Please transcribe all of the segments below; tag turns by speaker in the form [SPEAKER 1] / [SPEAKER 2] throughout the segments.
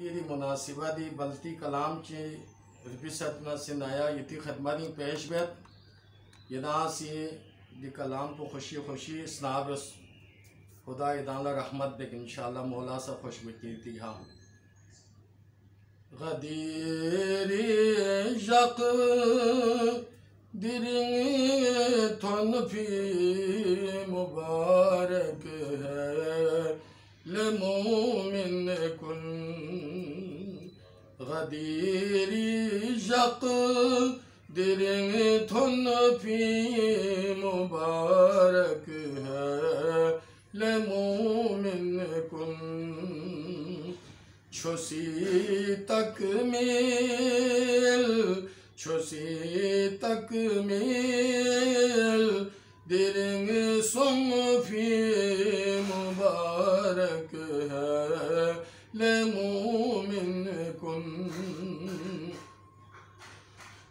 [SPEAKER 1] ये मुनासिबती बल्ती कलाम ची रिपिसत न सिंधाया यति खदमती पेश बेत यदा सी दी कलाम को खुशी खुशी स्नाबस खुदा इदाला रहमत बेक इंशाअल्लाह मौला सा खुश बकीती हाँ गदीरी जक दिरिंग थन फी मुबारक है ले मोमिन कुन गदीरी जक दिरिंग थन फी मुबारक है ले मोमिन कुन छोसी तकमील दिरिंग सुम फी मुबारक है ले मोमिन कुन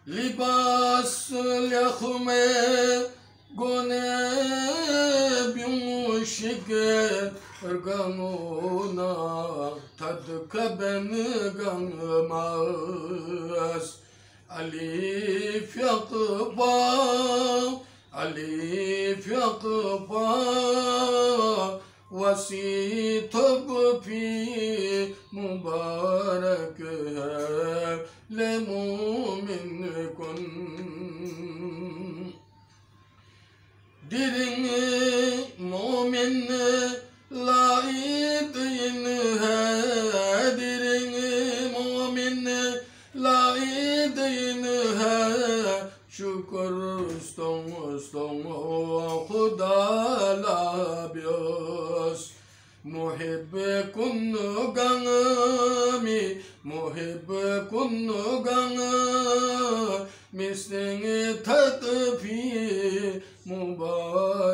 [SPEAKER 1] लिबास लख्मे गुने ब्यूशिक गमोना थद कबन गंगमास अलीफ यक़बा वसीतब फी मुबारक है ले मोमिन कुन दिरिंग मोमिन लाइद इन है दिरिंग मोमिन लाइद इन है शुक्र स्तोंग खुदा लाब्योस मुहिब कुन गंग मिस्टिंग थत फी मुबारक